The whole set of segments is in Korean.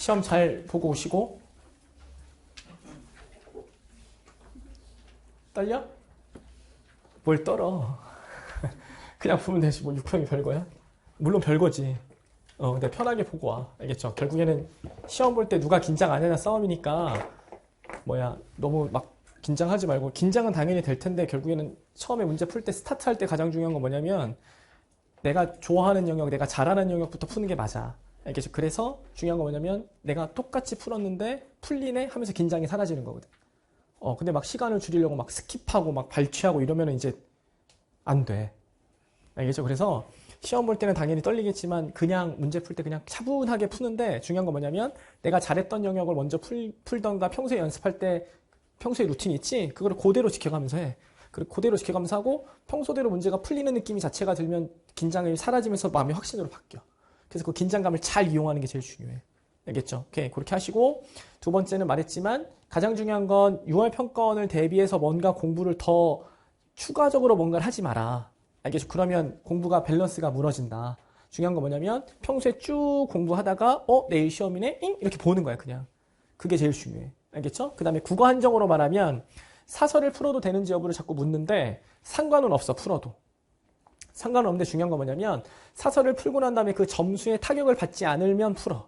시험 잘 보고 오시고. 떨려? 뭘 떨어. 그냥 보면 되지. 뭐 6평이 별거야? 물론 별거지. 근데 편하게 보고 와. 알겠죠? 결국에는 시험 볼 때 누가 긴장 안 해나 싸움이니까 너무 막 긴장하지 말고. 긴장은 당연히 될 텐데 결국에는 처음에 문제 풀 때 스타트할 때 가장 중요한 건 뭐냐면 내가 좋아하는 영역, 내가 잘하는 영역부터 푸는 게 맞아. 알겠죠? 그래서 중요한 건 뭐냐면 내가 똑같이 풀었는데 풀리네 하면서 긴장이 사라지는 거거든. 근데 막 시간을 줄이려고 막 스킵하고 막 발취하고 이러면 이제 안 돼. 알겠죠? 그래서 시험 볼 때는 당연히 떨리겠지만 그냥 문제 풀 때 그냥 차분하게 푸는데 중요한 건 뭐냐면 내가 잘했던 영역을 먼저 풀던가 평소에 연습할 때 평소에 루틴 있지? 그거를 그대로 지켜가면서 해. 그리고 그대로 지켜가면서 하고 평소대로 문제가 풀리는 느낌이 자체가 들면 긴장이 사라지면서 마음이 확신으로 바뀌어. 그래서 그 긴장감을 잘 이용하는 게 제일 중요해. 알겠죠? 오케이. 그렇게 하시고 두 번째는 말했지만 가장 중요한 건 6월 평가원을 대비해서 뭔가 공부를 더 추가적으로 뭔가를 하지 마라. 알겠죠? 그러면 공부가 밸런스가 무너진다. 중요한 건 뭐냐면 평소에 쭉 공부하다가 내일 시험이네? 이렇게 보는 거야 그냥. 그게 제일 중요해. 알겠죠? 그 다음에 국어 한정으로 말하면 사설을 풀어도 되는지 여부를 자꾸 묻는데 상관은 없어. 풀어도. 상관은 없는데 중요한 건 뭐냐면 사설을 풀고 난 다음에 그 점수에 타격을 받지 않으면 풀어.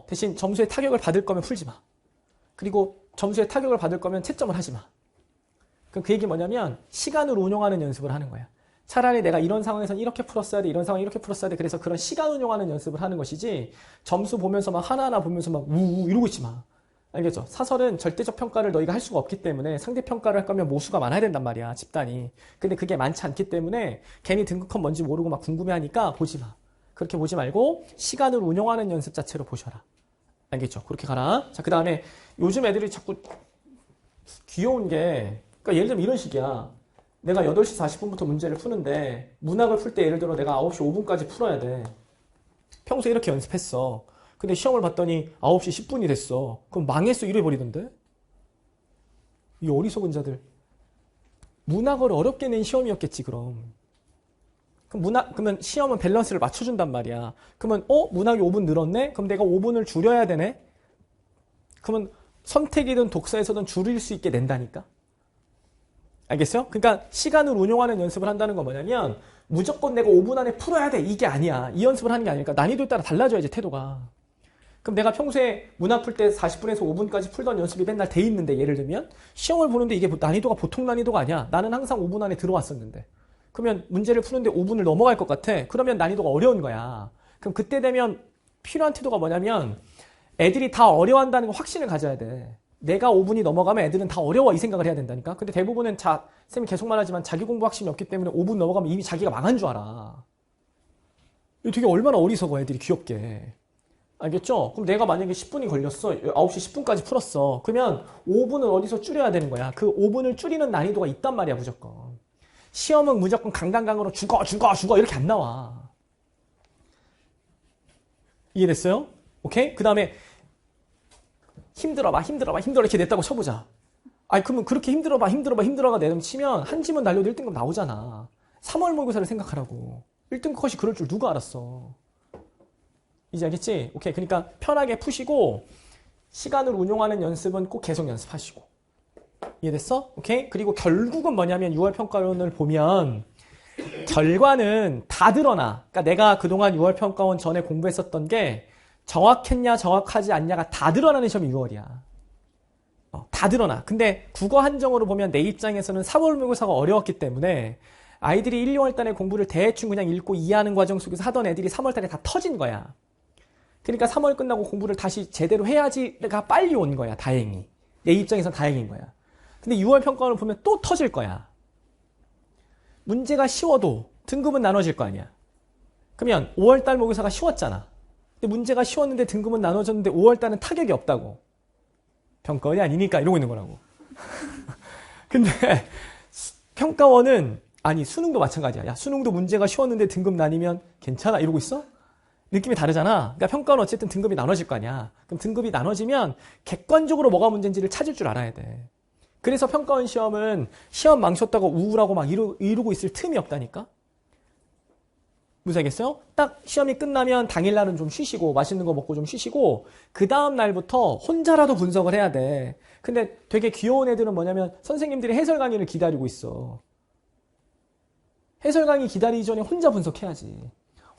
대신 점수에 타격을 받을 거면 풀지 마. 그리고 점수에 타격을 받을 거면 채점을 하지 마. 그럼 그 얘기 뭐냐면 시간을 운용하는 연습을 하는 거야. 차라리 내가 이런 상황에서는 이렇게 풀었어야 돼. 이런 상황에 이렇게 풀었어야 돼. 그래서 그런 시간 운용하는 연습을 하는 것이지 점수 보면서 막 하나하나 보면서 막 우우 이러고 있지 마. 알겠죠? 사설은 절대적 평가를 너희가 할 수가 없기 때문에 상대 평가를 할 거면 모수가 많아야 된단 말이야. 집단이. 근데 그게 많지 않기 때문에 괜히 등급컷 뭔지 모르고 막 궁금해하니까 보지 마. 그렇게 보지 말고 시간을 운용하는 연습 자체로 보셔라. 알겠죠? 그렇게 가라. 자, 그 다음에 요즘 애들이 자꾸 귀여운 게 그러니까 예를 들면 이런 식이야. 내가 8시 40분부터 문제를 푸는데 문학을 풀 때 예를 들어 내가 9시 5분까지 풀어야 돼. 평소에 이렇게 연습했어. 근데 시험을 봤더니 9시 10분이 됐어. 그럼 망했어 이래버리던데? 이 어리석은 자들. 문학을 어렵게 낸 시험이었겠지 그럼. 그러면 시험은 밸런스를 맞춰준단 말이야. 그러면 문학이 5분 늘었네? 그럼 내가 5분을 줄여야 되네? 그러면 선택이든 독서에서든 줄일 수 있게 낸다니까? 알겠어요? 그러니까 시간을 운용하는 연습을 한다는 건 뭐냐면 무조건 내가 5분 안에 풀어야 돼 이게 아니야. 이 연습을 하는 게 아니니까 난이도에 따라 달라져야지 태도가. 그럼 내가 평소에 문학 풀 때 40분에서 5분까지 풀던 연습이 맨날 돼 있는데 예를 들면 시험을 보는데 이게 난이도가 보통 난이도가 아니야. 나는 항상 5분 안에 들어왔었는데 그러면 문제를 푸는데 5분을 넘어갈 것 같아. 그러면 난이도가 어려운 거야. 그럼 그때 되면 필요한 태도가 뭐냐면 애들이 다 어려워한다는 거 확신을 가져야 돼. 내가 5분이 넘어가면 애들은 다 어려워 이 생각을 해야 된다니까. 근데 대부분은 쌤이 계속 말하지만 자기 공부 확신이 없기 때문에 5분 넘어가면 이미 자기가 망한 줄 알아. 이거 되게 얼마나 어리석어 애들이 귀엽게. 알겠죠? 그럼 내가 만약에 10분이 걸렸어. 9시 10분까지 풀었어. 그러면 5분을 어디서 줄여야 되는 거야. 그 5분을 줄이는 난이도가 있단 말이야 무조건. 시험은 무조건 강강강으로 죽어 이렇게 안 나와. 이해됐어요? 오케이? 그 다음에 힘들어 이렇게 냈다고 쳐보자. 그러면 그렇게 힘들어가 내면 치면 한 지문 날려도 1등급 나오잖아. 3월 모의고사를 생각하라고. 1등급 컷이 그럴 줄 누가 알았어. 이제 알겠지? 오케이. 그러니까 편하게 푸시고 시간을 운용하는 연습은 꼭 계속 연습하시고. 이해됐어? 오케이? 그리고 결국은 뭐냐면 6월 평가원을 보면 결과는 다 드러나. 그러니까 내가 그동안 6월 평가원 전에 공부했었던 게 정확했냐 정확하지 않냐가 다 드러나는 시험이 6월이야. 다 드러나. 근데 국어 한정으로 보면 내 입장에서는 4월 모의고사가 어려웠기 때문에 아이들이 1, 2월 달에 공부를 대충 그냥 읽고 이해하는 과정 속에서 하던 애들이 3월 달에 다 터진 거야. 그러니까 3월 끝나고 공부를 다시 제대로 해야지가 빨리 온 거야. 다행히. 내 입장에서는 다행인 거야. 근데 6월 평가원을 보면 또 터질 거야. 문제가 쉬워도 등급은 나눠질 거 아니야. 그러면 5월 달 모의고사가 쉬웠잖아. 근데 문제가 쉬웠는데 등급은 나눠졌는데 5월 달은 타격이 없다고. 평가원이 아니니까 이러고 있는 거라고. 근데 평가원은 수능도 마찬가지야. 야, 수능도 문제가 쉬웠는데 등급 나뉘면 괜찮아 이러고 있어? 느낌이 다르잖아. 그러니까 평가는 어쨌든 등급이 나눠질 거 아니야. 그럼 등급이 나눠지면 객관적으로 뭐가 문제인지를 찾을 줄 알아야 돼. 그래서 평가원 시험은 시험 망쳤다고 우울하고 막 이러고 있을 틈이 없다니까? 무슨 알겠어요? 딱 시험이 끝나면 당일날은 좀 쉬시고 맛있는 거 먹고 좀 쉬시고 그 다음 날부터 혼자라도 분석을 해야 돼. 근데 되게 귀여운 애들은 뭐냐면 선생님들이 해설 강의를 기다리고 있어. 해설 강의 기다리기 전에 혼자 분석해야지.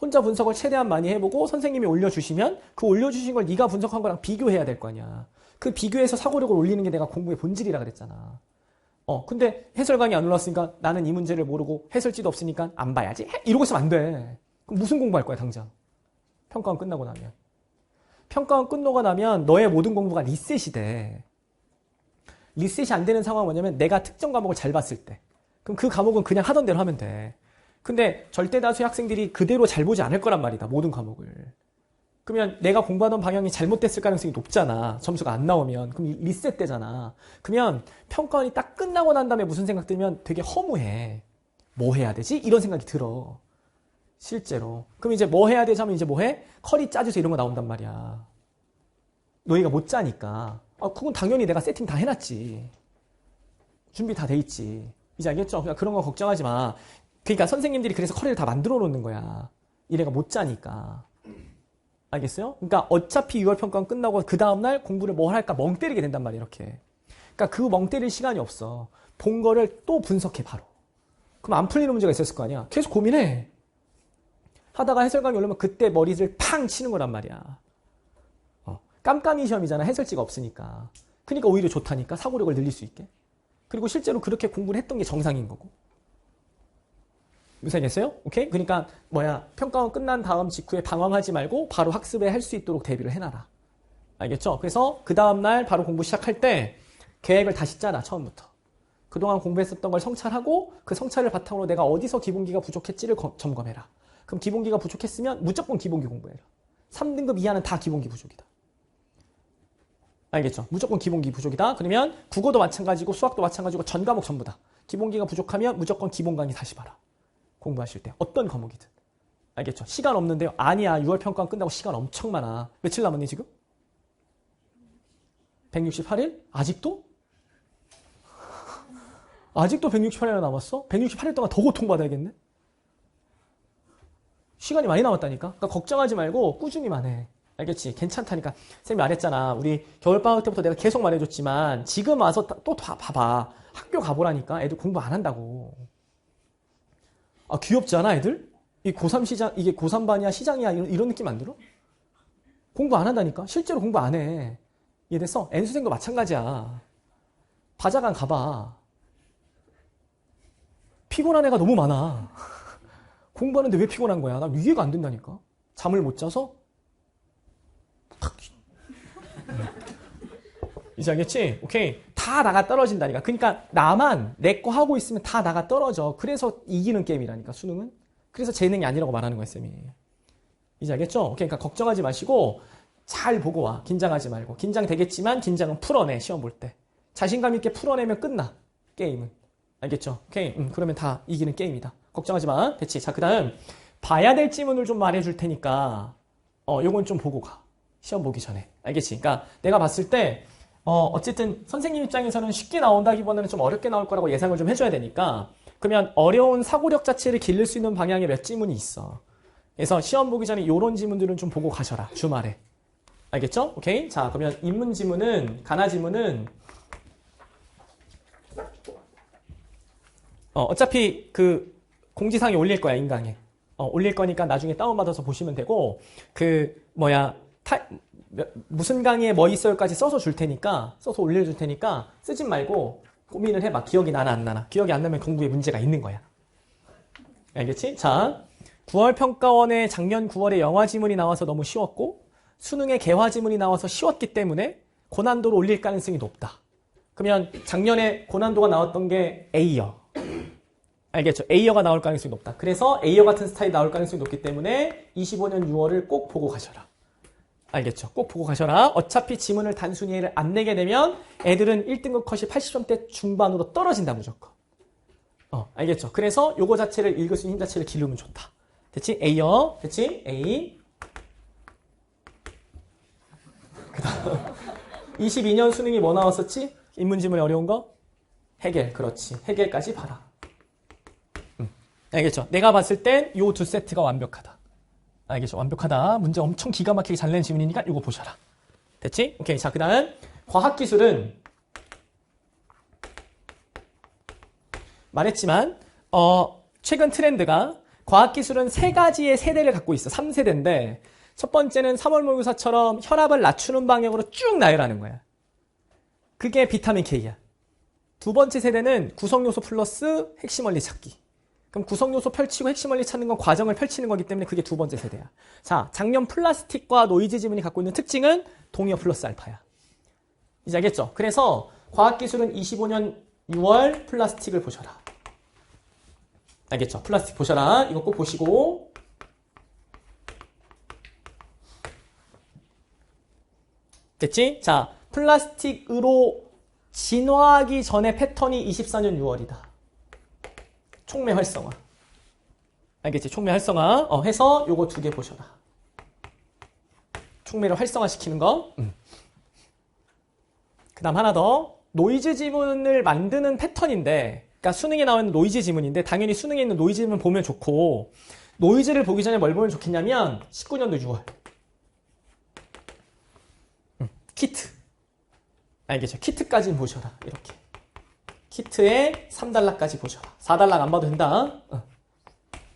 혼자 분석을 최대한 많이 해보고 선생님이 올려주시면 그 올려주신 걸 네가 분석한 거랑 비교해야 될 거 아니야. 그 비교해서 사고력을 올리는 게 내가 공부의 본질이라 그랬잖아. 근데 해설 강의 안 올랐으니까 나는 이 문제를 모르고 해설지도 없으니까 안 봐야지. 이러고 있으면 안 돼. 그럼 무슨 공부할 거야 당장. 평가원 끝나고 나면. 평가원 끝나고 나면 너의 모든 공부가 리셋이 돼. 리셋이 안 되는 상황은 뭐냐면 내가 특정 과목을 잘 봤을 때. 그럼 그 과목은 그냥 하던 대로 하면 돼. 근데 절대 다수의 학생들이 그대로 잘 보지 않을 거란 말이다. 모든 과목을. 그러면 내가 공부하던 방향이 잘못됐을 가능성이 높잖아. 점수가 안 나오면. 그럼 리셋 되잖아. 그러면 평가원이 딱 끝나고 난 다음에 무슨 생각 들면 되게 허무해. 뭐 해야 되지? 이런 생각이 들어. 실제로. 그럼 이제 뭐 해야 되지 하면 이제 뭐 해? 커리 짜주세요 이런 거 나온단 말이야. 너희가 못 짜니까. 그건 당연히 내가 세팅 다 해놨지. 준비 다 돼 있지. 이제 알겠죠? 그냥 그런 거 걱정하지 마. 그러니까 선생님들이 그래서 커리를 다 만들어 놓는 거야. 이래가 못 짜니까. 알겠어요? 그러니까 어차피 6월 평가원 끝나고 그 다음날 공부를 뭘 할까 멍 때리게 된단 말이야, 이렇게. 그러니까 그 멍 때릴 시간이 없어. 본 거를 또 분석해, 바로. 그럼 안 풀리는 문제가 있었을 거 아니야? 계속 고민해. 하다가 해설감이 오려면 그때 머리를 팡 치는 거란 말이야. 깜깜이 시험이잖아, 해설지가 없으니까. 그러니까 오히려 좋다니까, 사고력을 늘릴 수 있게. 그리고 실제로 그렇게 공부를 했던 게 정상인 거고. 무슨 얘기겠어요? 오케이? 그러니까 평가원 끝난 다음 직후에 방황하지 말고 바로 학습에 할 수 있도록 대비를 해놔라. 알겠죠? 그래서 그 다음날 바로 공부 시작할 때 계획을 다시 짜라, 처음부터. 그동안 공부했었던 걸 성찰하고 그 성찰을 바탕으로 내가 어디서 기본기가 부족했지를 점검해라. 그럼 기본기가 부족했으면 무조건 기본기 공부해라. 3등급 이하는 다 기본기 부족이다. 알겠죠? 무조건 기본기 부족이다. 그러면 국어도 마찬가지고 수학도 마찬가지고 전 과목 전부 다. 기본기가 부족하면 무조건 기본 강의 다시 봐라. 공부하실 때. 어떤 과목이든. 알겠죠? 시간 없는데요. 아니야. 6월 평가원 끝나고 시간 엄청 많아. 며칠 남았니 지금? 168일? 아직도? 아직도 168일 남았어? 168일 동안 더 고통받아야겠네? 시간이 많이 남았다니까? 그러니까 걱정하지 말고 꾸준히만 해. 알겠지? 괜찮다니까. 선생님이 말했잖아. 우리 겨울방학 때부터 내가 계속 말해줬지만 지금 와서 또 봐봐. 학교 가보라니까. 애들 공부 안 한다고. 귀엽지 않아 애들? 이 고3 시장, 이게 고3반이야 시장이야 이런 느낌 안 들어? 공부 안 한다니까? 실제로 공부 안 해. 이해됐어? N수생도 마찬가지야. 바자간 가봐. 피곤한 애가 너무 많아. 공부하는데 왜 피곤한 거야? 나 이해가 안 된다니까. 잠을 못 자서? 이제 알겠지? 오케이. 다 나가 떨어진다니까. 그러니까 나만 내 거 하고 있으면 다 나가 떨어져. 그래서 이기는 게임이라니까, 수능은. 그래서 재능이 아니라고 말하는 거야, 쌤이. 이제 알겠죠? 오케이. 그러니까 걱정하지 마시고 잘 보고 와. 긴장하지 말고. 긴장되겠지만 긴장은 풀어내, 시험 볼 때. 자신감 있게 풀어내면 끝나, 게임은. 알겠죠? 오케이. 그러면 다 이기는 게임이다. 걱정하지 마. 됐지? 자, 그 다음 봐야 될 지문을 좀 말해줄 테니까 요건 좀 보고 가. 시험 보기 전에. 알겠지? 그러니까 내가 봤을 때 어쨌든 선생님 입장에서는 쉽게 나온다기보다는 좀 어렵게 나올 거라고 예상을 좀 해줘야 되니까 그러면 어려운 사고력 자체를 기를 수 있는 방향의 몇 지문이 있어. 그래서 시험 보기 전에 이런 지문들은 좀 보고 가셔라. 주말에. 알겠죠? 오케이? 자, 그러면 인문 지문은, 가나 지문은 어차피 그 공지사항에 올릴 거야, 인강에. 올릴 거니까 나중에 다운받아서 보시면 되고 무슨 강의에 뭐 있어요까지 써서 줄 테니까, 써서 올려줄 테니까 쓰지 말고 고민을 해봐. 기억이 나나 안 나나. 기억이 안 나면 공부에 문제가 있는 거야. 알겠지? 자, 9월 평가원에 작년 9월에 영화 지문이 나와서 너무 쉬웠고 수능에 개화 지문이 나와서 쉬웠기 때문에 고난도를 올릴 가능성이 높다. 그러면 작년에 고난도가 나왔던 게 A여. 알겠죠? A여가 나올 가능성이 높다. 그래서 A여 같은 스타일이 나올 가능성이 높기 때문에 25년 6월을 꼭 보고 가셔라. 알겠죠? 꼭 보고 가셔라. 어차피 지문을 단순히 얘를 안 내게 되면 애들은 1등급 컷이 80점대 중반으로 떨어진다, 무조건. 알겠죠? 그래서 요거 자체를 읽을 수 있는 힘 자체를 기르면 좋다. 됐지? A여. 됐지? A. 그 다음 22년 수능이 뭐 나왔었지? 인문지문이 어려운 거? 해겔. 그렇지. 해겔까지 봐라. 알겠죠? 내가 봤을 땐 요 두 세트가 완벽하다. 알겠죠? 완벽하다. 문제 엄청 기가 막히게 잘 낸 지문이니까 이거 보셔라. 됐지? 오케이. 자, 그 다음 과학기술은 말했지만 최근 트렌드가 과학기술은 세 가지의 세대를 갖고 있어. 3세대인데 첫 번째는 3월 모의고사처럼 혈압을 낮추는 방향으로 쭉 나열하는 거야. 그게 비타민 K야. 두 번째 세대는 구성요소 플러스 핵심 원리 찾기. 그럼 구성요소 펼치고 핵심 원리 찾는 건 과정을 펼치는 거기 때문에 그게 두 번째 세대야. 자, 작년 플라스틱과 노이즈 지문이 갖고 있는 특징은 동의어 플러스 알파야. 이제 알겠죠? 그래서 과학기술은 25년 6월 플라스틱을 보셔라. 알겠죠? 플라스틱 보셔라. 이거 꼭 보시고. 됐지? 자, 플라스틱으로 진화하기 전에 패턴이 24년 6월이다. 촉매 활성화. 알겠지? 촉매 활성화. 해서 요거 두 개 보셔라. 촉매를 활성화시키는 거. 그 다음 하나 더. 노이즈 지문을 만드는 패턴인데, 그러니까 수능에 나오는 노이즈 지문인데, 당연히 수능에 있는 노이즈 지문 보면 좋고, 노이즈를 보기 전에 뭘 보면 좋겠냐면, 19년도 6월. 키트. 알겠죠? 키트까지는 보셔라. 이렇게. 키트에 3달러까지 보셔라. 4달러 안 봐도 된다.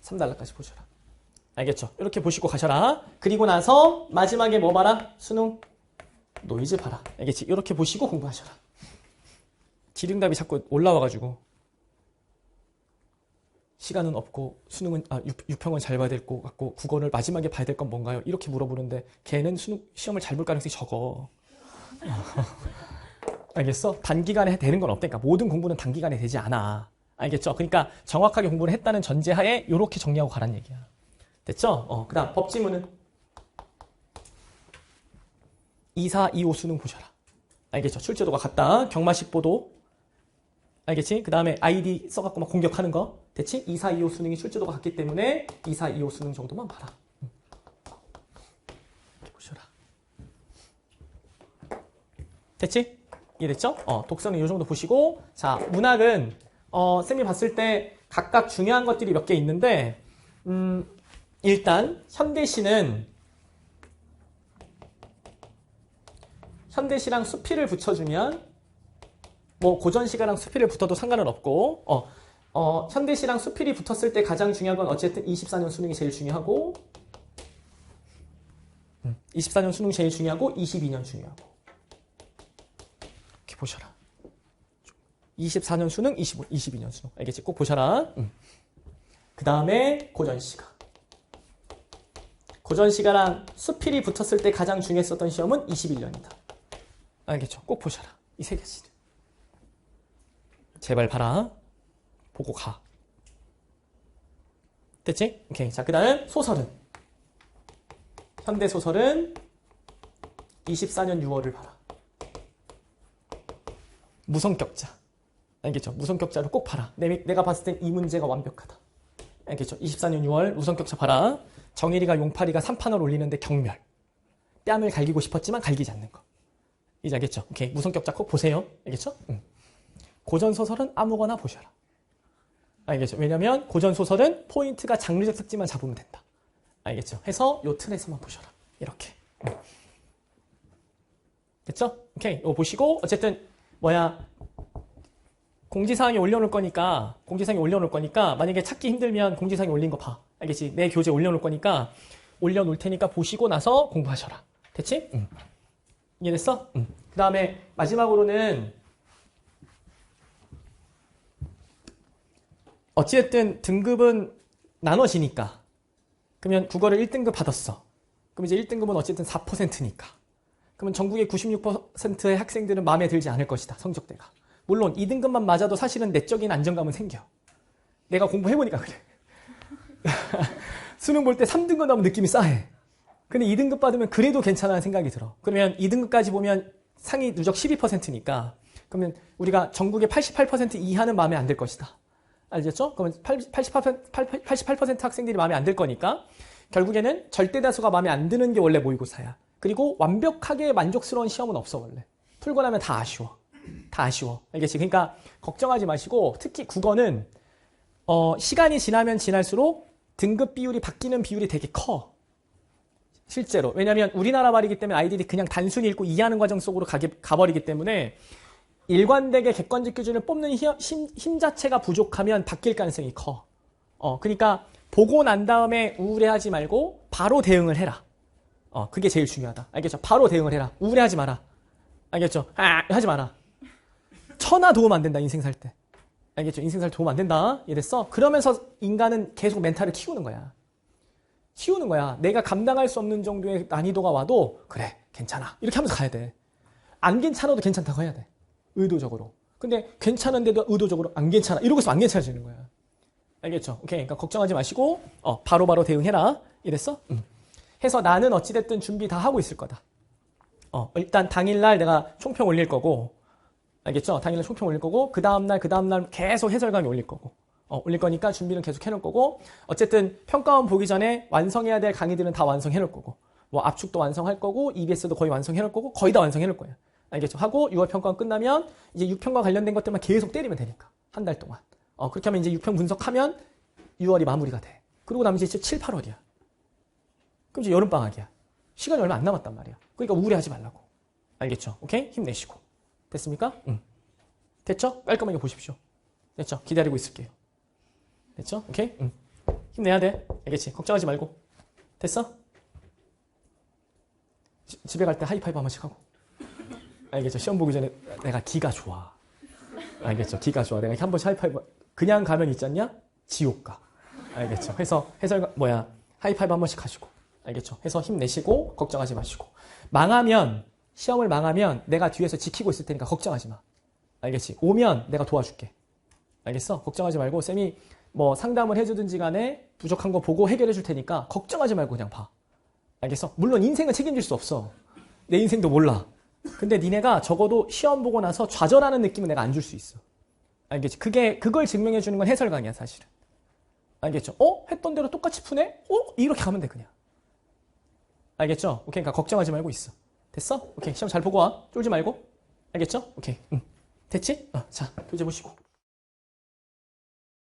3달러까지 보셔라. 알겠죠? 이렇게 보시고 가셔라. 그리고 나서 마지막에 뭐 봐라? 수능 노이즈 봐라. 알겠지? 이렇게 보시고 공부하셔라. 기능답이 자꾸 올라와가지고 시간은 없고 수능은 6평은 잘 봐야 될 것 같고 국어를 마지막에 봐야 될 건 뭔가요? 이렇게 물어보는데 걔는 수능 시험을 잘 볼 가능성이 적어. 알겠어? 단기간에 되는 건 없다니까. 모든 공부는 단기간에 되지 않아. 알겠죠? 그러니까 정확하게 공부를 했다는 전제하에 이렇게 정리하고 가란 얘기야. 됐죠? 그 다음 법지문은 2, 4, 2, 5 수능 보셔라. 알겠죠? 출제도가 같다. 경마식 보도. 알겠지? 그 다음에 아이디 써갖고 막 공격하는 거. 됐지? 2, 4, 2, 5 수능이 출제도가 같기 때문에 2, 4, 2, 5 수능 정도만 봐라. 이렇게 보셔라. 됐지? 이해됐죠? 독서는 이 정도 보시고, 자, 문학은, 쌤이 봤을 때 각각 중요한 것들이 몇 개 있는데, 일단, 현대시랑 수필을 붙여주면, 뭐, 고전시가랑 수필을 붙어도 상관은 없고, 현대시랑 수필이 붙었을 때 가장 중요한 건 어쨌든 24년 수능이 제일 중요하고, 24년 수능 제일 중요하고, 22년 중요하고. 보셔라. 24년 수능, 22년 수능. 알겠지? 꼭 보셔라. 그 다음에 고전시가. 고전시가랑 수필이 붙었을 때 가장 중요했었던 시험은 21년이다. 알겠죠? 꼭 보셔라. 이 세 가지를. 제발 봐라. 보고 가. 됐지? 오케이. 자, 그 다음 소설은. 현대소설은 24년 6월을 봐라. 무성격자. 알겠죠? 무성격자를 꼭 봐라. 내가 봤을 땐 이 문제가 완벽하다. 알겠죠? 24년 6월 무성격자 봐라. 정혜리가 용팔이가 3판을 올리는데 경멸. 뺨을 갈기고 싶었지만 갈기지 않는 거. 이제 알겠죠? 오케이. 무성격자 꼭 보세요. 알겠죠? 고전소설은 아무거나 보셔라. 알겠죠? 왜냐면 고전소설은 포인트가 장르적 특징만 잡으면 된다. 알겠죠? 해서 요 틀에서만 보셔라. 이렇게. 됐죠? 오케이. 이거 보시고 어쨌든 공지사항에 올려놓을 거니까 만약에 찾기 힘들면 공지사항에 올린 거 봐. 알겠지? 내 교재 올려놓을 거니까 올려놓을 테니까 보시고 나서 공부하셔라. 됐지? 이해됐어? 그 다음에 마지막으로는 어찌됐든 등급은 나눠지니까 그러면 국어를 1등급 받았어. 그럼 이제 1등급은 어쨌든 4%니까 그러면 전국의 96%의 학생들은 마음에 들지 않을 것이다. 성적대가. 물론 2등급만 맞아도 사실은 내적인 안정감은 생겨. 내가 공부해보니까 그래. 수능 볼 때 3등급 나오면 느낌이 싸해. 근데 2등급 받으면 그래도 괜찮아는 생각이 들어. 그러면 2등급까지 보면 상위 누적 12%니까 그러면 우리가 전국의 88% 이하는 마음에 안 들 것이다. 알겠죠? 그러면 88% 학생들이 마음에 안 들 거니까 결국에는 절대 다수가 마음에 안 드는 게 원래 모의고사야. 그리고 완벽하게 만족스러운 시험은 없어 원래. 풀고 나면 다 아쉬워. 다 아쉬워. 알겠지? 그러니까 걱정하지 마시고 특히 국어는 시간이 지나면 지날수록 등급 비율이 바뀌는 비율이 되게 커. 실제로. 왜냐하면 우리나라 말이기 때문에 아이들이 그냥 단순히 읽고 이해하는 과정 속으로 가버리기 때문에 일관되게 객관적 기준을 뽑는 힘 자체가 부족하면 바뀔 가능성이 커. 그러니까 보고 난 다음에 우울해하지 말고 바로 대응을 해라. 그게 제일 중요하다. 알겠죠? 바로 대응을 해라. 우울해하지 마라. 알겠죠? 하지 마라. 천하 도움 안 된다, 인생 살 때. 알겠죠? 인생 살 때 도움 안 된다. 이랬어? 그러면서 인간은 계속 멘탈을 키우는 거야. 키우는 거야. 내가 감당할 수 없는 정도의 난이도가 와도 그래, 괜찮아. 이렇게 하면서 가야 돼. 안 괜찮아도 괜찮다고 해야 돼. 의도적으로. 근데 괜찮은데도 의도적으로 안 괜찮아. 이러고 있으면 안 괜찮아지는 거야. 알겠죠? 오케이. 그러니까 걱정하지 마시고 바로바로 대응해라. 이랬어? 해서 나는 어찌됐든 준비 다 하고 있을 거다. 일단 당일날 내가 총평 올릴 거고, 알겠죠? 당일날 총평 올릴 거고, 그 다음날 계속 해설강의 올릴 거고, 올릴 거니까 준비는 계속 해놓을 거고, 어쨌든 평가원 보기 전에 완성해야 될 강의들은 다 완성해 놓을 거고, 뭐 압축도 완성할 거고, EBS도 거의 완성해 놓을 거고, 거의 다 완성해 놓을 거예요. 알겠죠? 하고 6월 평가원 끝나면 이제 6평과 관련된 것들만 계속 때리면 되니까. 한 달 동안. 그렇게 하면 이제 6평 분석하면 6월이 마무리가 돼. 그러고 나면 이제 7, 8월이야. 그럼 이제 여름방학이야. 시간이 얼마 안 남았단 말이야. 그러니까 우울해하지 말라고. 알겠죠? 오케이? 힘내시고. 됐습니까? 됐죠? 깔끔하게 보십시오. 됐죠? 기다리고 있을게요. 됐죠? 오케이? 힘내야 돼. 알겠지? 걱정하지 말고. 됐어? 집에 갈 때 하이파이브 한 번씩 하고. 알겠죠? 시험 보기 전에 내가 기가 좋아. 알겠죠? 기가 좋아. 내가 한 번씩 하이파이브. 그냥 가면 있지 않냐? 지옥 가. 알겠죠? 해서 하이파이브 한 번씩 하시고. 알겠죠? 해서 힘내시고 걱정하지 마시고. 시험을 망하면 내가 뒤에서 지키고 있을 테니까 걱정하지 마. 알겠지? 오면 내가 도와줄게. 알겠어? 걱정하지 말고 쌤이 뭐 상담을 해주든지 간에 부족한 거 보고 해결해 줄 테니까 걱정하지 말고 그냥 봐. 알겠어? 물론 인생은 책임질 수 없어. 내 인생도 몰라. 근데 니네가 적어도 시험 보고 나서 좌절하는 느낌은 내가 안 줄 수 있어. 알겠지? 그걸 증명해 주는 건 해설 강의야, 사실은. 알겠죠? 했던 대로 똑같이 푸네? 이렇게 가면 돼, 그냥. 알겠죠? 오케이, 그러니까 걱정하지 말고 있어. 됐어? 오케이, 시험 잘 보고 와. 쫄지 말고. 알겠죠? 오케이. 됐지? 자, 교재 보시고.